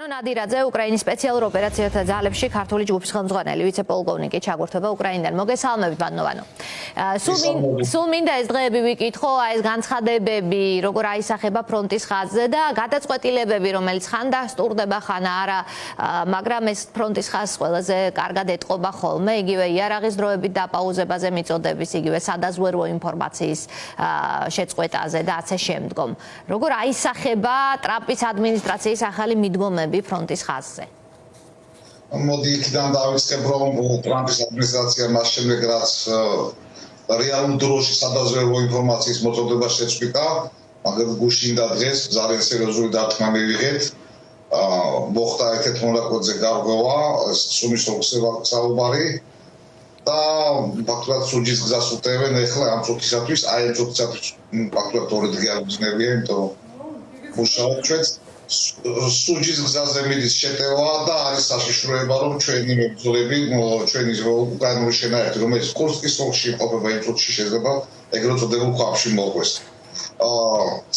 ნადირაძე უკრაინის სპეციალურ ოპერაციათა ძალებში ქართული ჯგუფის ხელმძღვანელი ვიცე-პოლკოვნიკი ჩაგვერთვება უკრაინიდან. მოგესალმებით ბატონო. სულ მინდა ეს დღეები ვიკითხო, ეს განცხადებები, როგორ აისახება ფრონტის ხაზზე და გადაწყვეტილებები, რომელიც ხან დასტურდება, ხან არა, მაგრამ ეს ფრონტის ხაზს ყველაზე კარგად ეტყობა ხოლმე, იგივე იარაღის დროებით დაპაუზებაზე მიწოდების, იგივე სადაზვერვო ინფორმაციის შეწყვეტაზე და ასე შემდგომ. როგორ აისახება ტრამპის ადმინისტრაციის ახალი მიდგომები ფრონტის ხაზზე? მოდი იქიდან დავიწყებ, რომ ტრამპის ადმინისტრაცია მას შემდეგ რაც რეალურ დროში სადაზვერვო ინფორმაციის მოწოდება შეწყვიტა, მაგრამ გუშინ და დღეს ძალიან სერიოზული დარტყმა მივიღეთ. მოხდა ერთ-ერთ მონაკვეთზე გარღვევა, სუმის საუბარი და ფაქტობრივად სუჯის გზას უტევენ ეხლა ამ წუთისათვის, აი ამ წუთისათვის ფაქტობრივად ორი დღე არ გვძნებია, იმიტომ მუშაობთ ჩვენც სუჯის გზაზე მიდის შეტევა და არის საშიშროება, რომ ჩვენი მებრძოლები, ჩვენი უკრაინული შენაერთი, რომელიც კურსკის ოლქში იმყოფება, იმ წუთში შეიძლება ეგრეთ წოდებულ ქვაბში მოყვეს.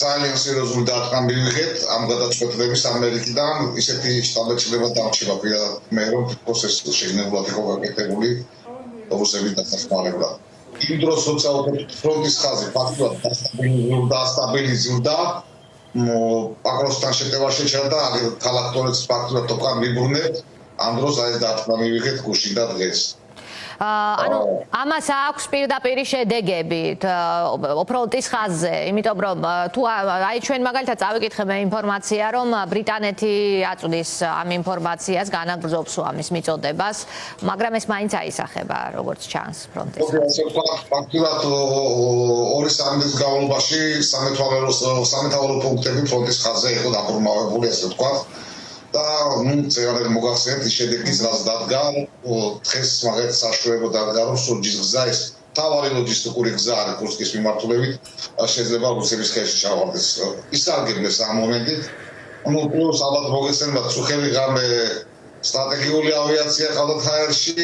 ძალიან სერიოზული დარტყმა მივიღეთ ამ გადაწყვეტილების ამერიკიდან, ისეთი შტაბ-ჩილება დამრჩება პირადად მე, რომ თვითონ ეს შეგნებულად იყო გაკეთებული რუსების დასახმარებლად. იმ დროს, როცა ფრონტის ხაზი ფაქტობრივად დასტაბილიზურდა, პაკროსთან შეტევა შეჩერდა, ქალაქ ტორეცს ფაქტობრივად თოკან ვიბრუნებთ, ამ დროს აი დარტყმა მივიღეთ გუშინ და დღეს. ანუ ამას აქვს პირდაპირ შედეგები ფრონტის ხაზზე, იმიტომ რომ თუ აი ჩვენ მაგალითად წავიკითხებთ ინფორმაცია, რომ ბრიტანეთი აწვდის ამ ინფორმაციას, განაგრძობს ამის მიწოდებას, მაგრამ ეს მაინც აისახება როგორც ჩანს ფრონტის ხაზზე. ფაქტობრივად 2-3 დღის განმავლობაში სამეთაურო პუნქტები ფრონტის ხაზზე იყო დაბრუნებული, ასე ვთქვათ. და წევრად მოგახსენებთ ის შედეგიც, რაც დადგა დღეს მაგალითად საშუალება დადგა, რომ სუჯის გზა ეს მთავარი ლოჯისტიკური გზა არის კურსკის მიმართულებით, შეიძლება რუსების ხელში ჩავარდეს. ისარგებლეს ამ მომენტით. პლუს ალბათ მოგესალმებით, სუხელი ღამე სტრატეგიული ავიაცია ყავდათ აერში,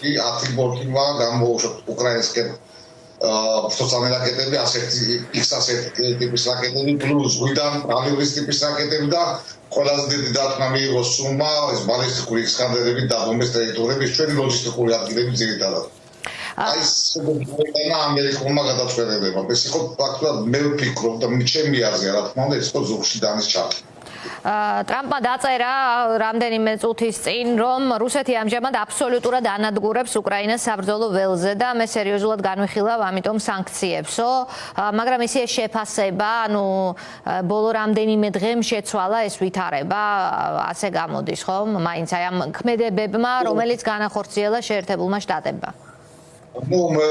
10 ბორტმა გამოუშვათ უკრაინისკენ ფსტოცანი რაკეტები, X-101 ტიპის რაკეტები, პლუს ღვიდან კალიბრის ტიპის რაკეტები და ყველაზე დიდი დარტყმა მიიღო სუმა, ეს ბალისტიკური ისკანდერები დაბომბეს ტერიტორიების ჩვენი ლოჯისტიკური ადგილები ძირითადად. აი ეს ამერიკულმა გადაწყვეტილებამ. ეს იყო ფაქტობრივად მე ვფიქრობ და ჩემი აზრია, რა თქმა უნდა, ეს იყო ზურგში დანის ჩართვა. ტრამპმა დაწერა რამდენიმე წუთის წინ, რომ რუსეთი ამჟამად აბსოლუტურად ანადგურებს უკრაინას საბრძოლო ველზე და მე სერიოზულად განვიხილავ ამიტომ სანქციებსო, მაგრამ ისე შეფასება, ანუ ბოლო რამდენიმე დღემ შეცვალა ეს ვითარება, ასე გამოდის, ხო? მაინც აი ამ ქმედებებმა, რომელიც განახორციელა შეერთებულმა შტატებმა. მე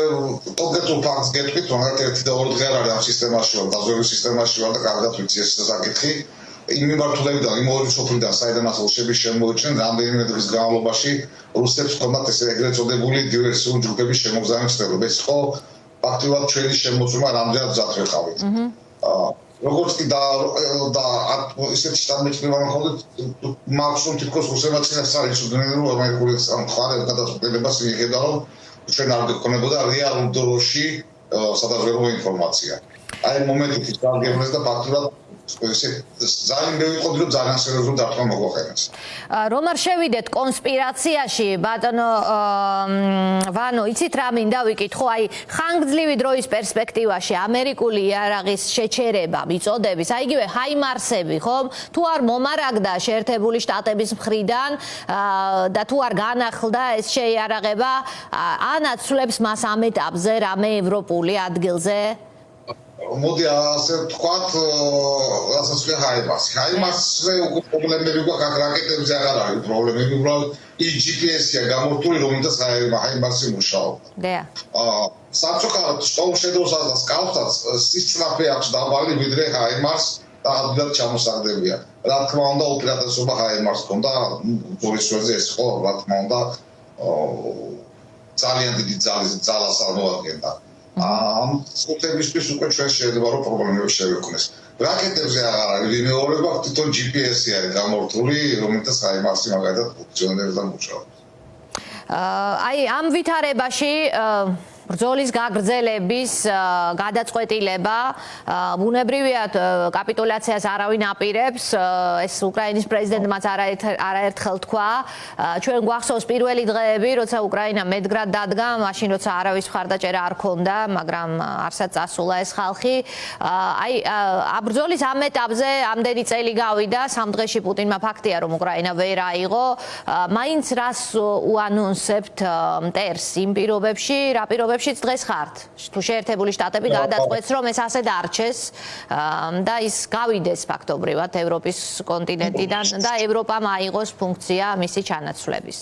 კონკრეტულ ფაქტს გეტყვით, რომ ერთი და ორი დღე არ არის ამ სისტემაში, დაზვერვის სისტემაში ვარ და კარგად ვიცი ეს საკითხი. იმ მიმართულებიდან, იმ ორი სოფლიდან, საიდანაც რუსები შემოიჭრნენ, რამდენიმე დღის განმავლობაში რუსებს ჰქონდათ ეს ეგრეთ წოდებული დივერსიული ჯგუფების შემოგზავნების ცდები. ეს იყო ფაქტობრივად ჩვენი შემოწმება, რამდენად მზად ვიყავით. როგორც კი და ისეთი შტაბ-ჩილება მოხდა, მაქსიმუმ თითქოს რუსებმა წინასწარ იცოდნენ, რომ ამერიკული მხარე გადაწყვეტილებას მიიღებდა, რომ ჩვენ არ გქონებოდა რეალურ დროში სადაზვერვო ინფორმაცია. აი მომენტით ის დაგეგმეს და ფაქტობრივად ძალიან მე ვიყოდი, რომ ძალიან სერიოზული დარტყმა მოგვაყენეს. რომ არ შევიდეთ კონსპირაციაში, ბატონო ვანო, იცით რა მინდა ვიკითხო, აი ხანგრძლივი დროის პერსპექტივაში ამერიკული იარაღის შეჩერება, მიწოდების, აი იგივე ჰაიმარსები, ხომ? თუ არ მომარაგდა შეერთებული შტატების მხრიდან და თუ არ განახლდა ეს შეიარაღება, ან აცვლებს მას ამ ეტაპზე რამე ევროპული ადგილზე? მოდი ასე ვთქვათ, რასაც ვთქვი ჰაიმარსზე უკვე პრობლემები გვაქვს, რაკეტებზე აღარ არის პრობლემები, უბრალოდ ის GPS-ია გამორთული, რომელთაც ჰაიმარსი მუშაობდა. სამწუხაროდ სტოლ შედოუსაც კალთაც სისწრაფე აქვს დაბალი ვიდრე ჰაიმარს და ადვილად ჩამოსაგდებია. რა თქმა უნდა, უპირატესობა ჰაიმარს ჰქონდა ბორის ველზე, ეს ხო, რა თქმა უნდა, ძალიან დიდი ძალას წარმოადგენდა. ამ სისტემისთვის უკვე ჩვენ შეიძლება რომ პრობლემები შევექმნეს. რაკეტებზე აღარ არის ვიმეორება, თვითონ GPS-ი არის გამორთული, რომელთაც ჰაიმარსი მაგალითად ფუნქციონირებს და მუშაობს. აი ამ ვითარებაში ბრძოლის გაგრძელების გადაწყვეტილება ბუნებრივია კაპიტულაციას არავინ აპირებს ეს უკრაინის პრეზიდენტმაც არაერთხელ თქვა ჩვენ გვახსოვს პირველი დღეები როცა უკრაინა მედგრად დადგა მაშინ როცა არავის მხარდაჭერა არ ქონდა მაგრამ არსად წასულა ეს ხალხი აი ბრძოლის ამ ეტაპზე ამდენი წელი გავიდა სამ დღეში პუტინმა ფაქტია რომ უკრაინა ვერ აიღო მაინც რას უანონსებთ მტერს იმ პირობებში რა პირობებშიც დღეს ხართ თუ შეერთებული შტატები გადაწყვეტს რომ ეს ასე დარჩეს და ის გავიდეს ფაქტობრივად ევროპის კონტინენტიდან და ევროპამ აიღოს ფუნქცია მისი ჩანაცვლების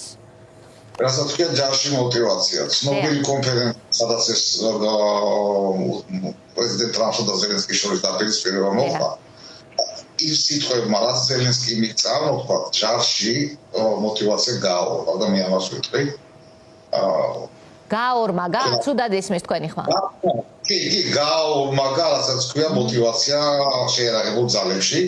რასაც ქვია ჯარში მოტივაცია ცნობილი კონფერენცია სადაც ეს პრეზიდენტ ტრამპსა და ზელენსკის შორის დაპირისპირება მოხდა ის სიტყვებმა რაც ზელენსკი მიღწა მოხდა ჯარში მოტივაცია გააორმა და მე ამას ვიტყვი გაორმა ცუდად ისმის თქვენი ხმა კი გაორმა რასაც ქვია მოტივაცია შეერაღებულ ძალებში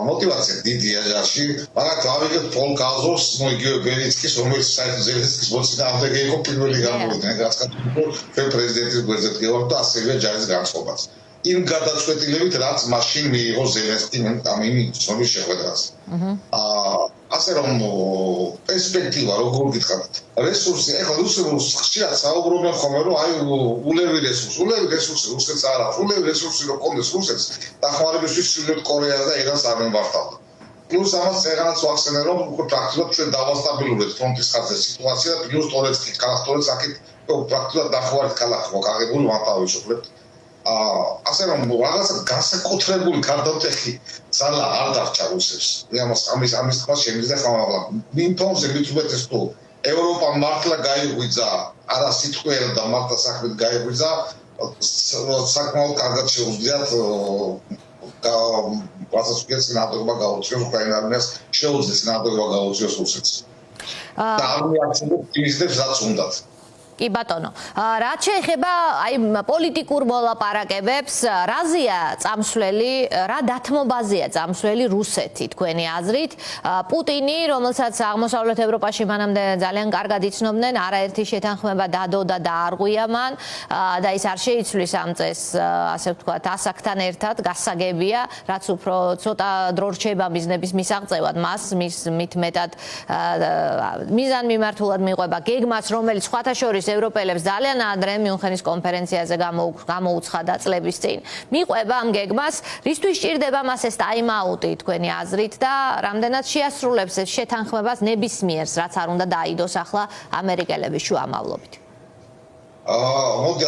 მოტივაცია დიდია ჯარში მაგრამ ავიღეთ პოლ კაზოს იგივე ბელიცკის რომელიც საერთოდ ზელენსკის მოწინააღმდეგე იყო პირველი გამოვიდნენ გასაკუთრებულ პრეზიდენტის გვერდზე დგევარ და ასევე ჯარის განწყობაც იმ გადაწყვეტილებით რაც მაშინ მიიღო ზელენსკიმ ამ ცნობილ შეხვედრაზე ასე რომ პერსპექტივა როგორ გითხარით რესურსი ეხლა რუსებს ხშირად საუბრობენ ხოლმე რომ აი ულევი რესურსი რუსეთს არ აქვს ულევი რესურსი რომ კონდეს რუსეთს დახმარებისთვის ჩრდილოეთ კორეას და ირანს არ მიმართავდა პლუს ამას წერანაც ვახსენე რომ უკვე პრაქტიკულად ჩვენ დავასტაბილურებთ ფრონტის ხაზზე სიტუაცია და პლუს ტორეცკი ქალაქ აქეთ პრაქტიკულად დახვარით ქალაქი მოკაღებული ვანთავისუფლებთ ასე რომ რაღაცა განსაკუთრებული გარდატეხი ძალა არ დარჩა რუსებს. ამის თქმა შემიძლია ხმამა. იმ ფონზე მithumetes თუ ევროპა მართლა გაიღვიძა, არა სიტყვიერ და მართლა საქმედ გაიღვიძა, საკმაოდ კარგად შეუძლიათ რასაც ვქეთ ნატოობა გაუწიოს უკრაინა არმიას შეუძლიათ ნატოობა გაუწიოს რუსეთს. და არმიაც ისდებს რაც უნდათ. კი ბატონო, რაც შეეხება აი პოლიტიკურ მოლაპარაკებებს, რაზეა წამსვლელი, რა დათმობაზეა წამსვლელი რუსეთი თქვენი აზრით? პუტინი, რომელსაც აღმოსავლეთ ევროპაში მანამდე ძალიან კარგად იცნობდნენ, არაერთი შეთანხმება დადო და დაარღვია მან და ის არ შეიცვლის ამ წესს, ასე ვთქვათ, ასაკთან ერთად გასაგებია, რაც უფრო ცოტა დრო რჩება მიზნების მისაღწევად, მას მით მეტად მიზანმიმართულად მიყვება გეგმას, რომელიც სხვათა შორის ევროპელებს ძალიან ადრე მიუნხენის კონფერენციაზე გამოუცხადა წლების წინ. მიყვება ამ გეგმას, რისთვის სჭირდება მას ეს ტაიმაუტი თქვენი აზრით და რამდენად შეასრულებს ეს შეთანხმებას ნებისმიერს, რაც არ უნდა დაიდოს ახლა ამერიკელების შუამავლობით. მოდი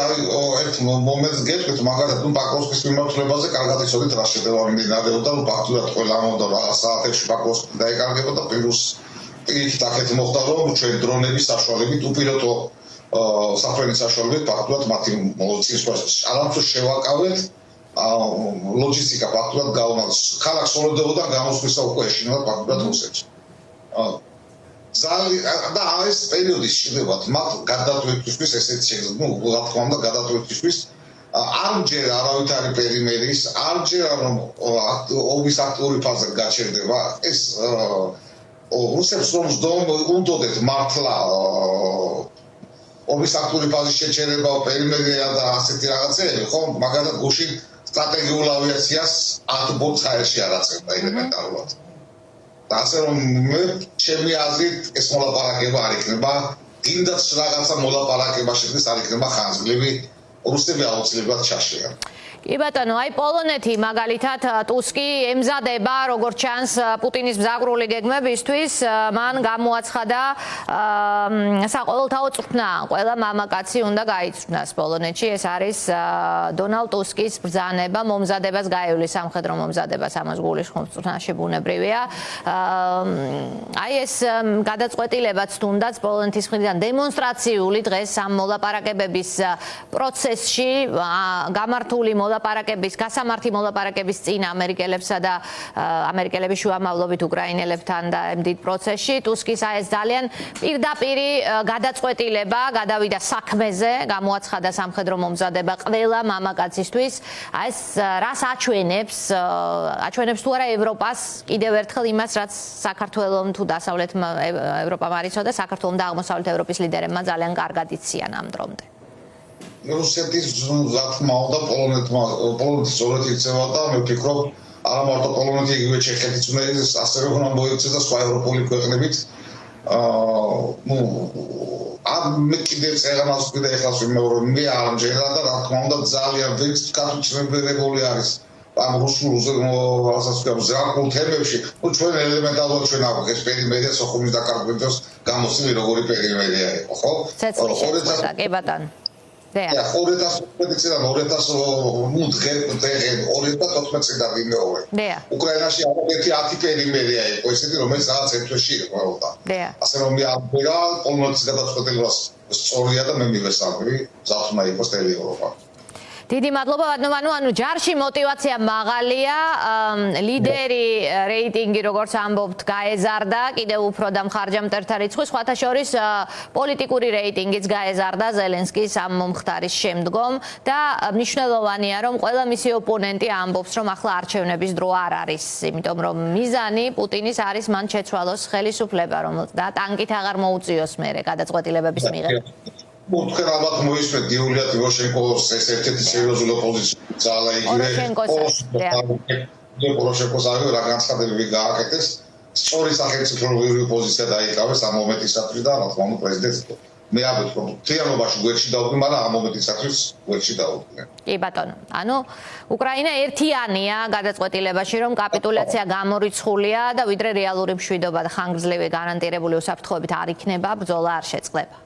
ერთ მომენტს გეტყვით, მაგალითად, პაკოვსკის მიმართულებაზე კარგად იცოდით რა შედება მიმდინარეობდა, ფაქტურად ყველა ამოდა რაღაც საათებში პაკოვსკი დაეკარგებოდა და პლუს პირიქით აქეთ მოხდა, რომ ჩვენ დრონების საშუალებით უპილოტო საფრენის საშუალებით ფაქტურად მათი წინსვლას არამხოლოდ შევაკავეთ ლოჯისტიკა ფაქტურად გაუნალს ქალაქ სოლოდოვოდან გამოსვლისა უკვე ეშინოდა ფაქტურად რუსეთს ზალი და ეს პერიოდი შეიძლება მათ გადატვირთვისთვის ესეც შეიძლება რა თქმა უნდა გადატვირთვისთვის არჯერ არავითარი პერიმერის არჯერ რომ ომის აქტიური ფაზა გაჩერდება ეს რუსებს რომ უნდოდეთ მართლა ომის აქტიური ფაზის შეჩერება, პერიმეტრია და ასეთი რაღაცეები, ხო? მაგალითად, გუშინ სტრატეგიულ ავიაციას 10 ბომბს აერში არ აწევდა ელემენტარულად. და ასე რომ მე ჩემი აზრით ეს მოლაპარაკება არ იქნება, კიდაც რაღაცა მოლაპარაკება შექმნეს არ იქნება ხანგრძლივი, რუსები აუცილებლად ჩაშლიან. კი ბატონო, აი პოლონეთი მაგალითად ტუსკი ემზადება როგორც ჩანს პუტინის მზაგრული გეგმებისთვის, მან გამოაცხადა საყოველთაო წვრთნა, ყველა მამაკაცი უნდა გაიცვნას პოლონეთში, ეს არის დონალდ ტუსკის ბრძანება, მომზადებას გაივლის სამხედრო მომზადებას ამას გულისხმობს წვრთნაში ბუნებრივია. აი ეს გადაწყვეტილებაც თუნდაც პოლონეთის მხრიდან დემონსტრაციული დღეს ამ მოლაპარაკებების პროცესში გამართული მოლაპარაკების, გასამართი მოლაპარაკების წინ ამერიკელებსა და ამერიკელების შუამავლობით უკრაინელებთან და ამ დიდ პროცესში ტუსკის ეს ძალიან პირდაპირი გადაწყვეტილება გადავიდა საქმეზე, გამოაცხადა სამხედრო მომზადება ყველა მამაკაცისთვის. ეს რას აჩვენებს თუ არა ევროპას კიდევ ერთხელ იმას, რაც საქართველოს თუ დასავლეთ ევროპამ არ იცოდა, საქართველოს და აღმოსავლეთ ევროპის ლიდერებმა ძალიან კარგად იციან ამ დრომდე. რუსეთის რა თქმა უნდა პოლონეთის ზოლეთ იქცევა და მე ვფიქრობ არა მარტო პოლონეთი იგივე ჩეხეთიც უნდა იყოს ასევე უნდა მოიქცეს და სხვა ევროპული ქვეყნებით მე კიდევ წეგანას კიდე ეხლას ვიმეორო მე არ მჯერა და რა თქმა უნდა ძალიან ვერც კატუჩნებელებული არის ამ რუსულ რასაც ვქო ზრაკულ თემებში ჩვენ ელემენტარულად ჩვენ აქვს ეს პერიმედია სოხუმის დაკარგვების გამოსილი როგორი პერიმედია იყო ხო? კი ბატონო. და 2015 წელს 2014 წელს ვიმეორე. უკრაინაში ერთი 10 პერიმედია იყო ესეთი რომელიც რაღაც ერთ თვეში იყო. ასე რომ მე ამბერა პოლონეთის გადაწყვეტილებას სწორია და მე მივესალმები ზაფხულმა იყოს მთელი ევროპა. დიდი მადლობა ბატონო, ანუ ჯარში мотиваცია მაღალია, ლიდერი რეიტინგი როგორც ამბობთ გაეზარდა, კიდევ უფრო დამხარჯა მტერთა რიცხვი, სხვათა შორის პოლიტიკური რეიტინგიც გაეზარდა ზელენსკის ამ მომხდარის შემდგომ და მნიშვნელოვანია რომ ყველა მისი ოპონენტი ამბობს რომ ახლა არჩევნების დრო არ არის, იმიტომ რომ მიზანი პუტინის არის მან შეცვალოს ხელისუფლება და ტანკით აღარ მოუწიოს მერე გადაწყვეტილებების მიღება. თქვენ ალბათ მოისმენთ იულია ტიმოშენკოს ეს ერთ-ერთი სერიოზული ოპოზიციური ძალა იგივე პოროშენკოს აღარ რა განცხადებები გააკეთეს სწორი სახელმწიფოებრივი ოპოზიცია დაიკავეს ამ მომენტისათვის და რა თქმა უნდა პრეზიდენტს მე ამბობ რომ თიანობაში გვერდში დავდგე მაგრამ ამ მომენტისათვის გვერდში დავდგე კი ბატონო ანუ უკრაინა ერთიანია გადაწყვეტილებაში რომ კაპიტულაცია გამორიცხულია და ვიდრე რეალური მშვიდობა და ხანგრძლივი გარანტირებული უსაფრთხოებით არ იქნება ბრძოლა არ შეწყდება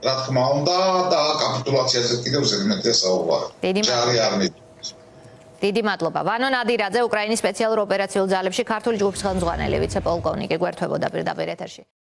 რა თქმა უნდა და კაპიტულაციაზე კიდევ ზედმეტია საუბარი. ჯარი არ მიდის. დიდი მადლობა. ვანო ნადირაძე უკრაინის სპეციალურ ოპერაციულ ძალებში ქართული ჯგუფის ხელმძღვანელი ვიცე-პოლკოვნიკი გვერდებოდა პირდაპირ ეთერში.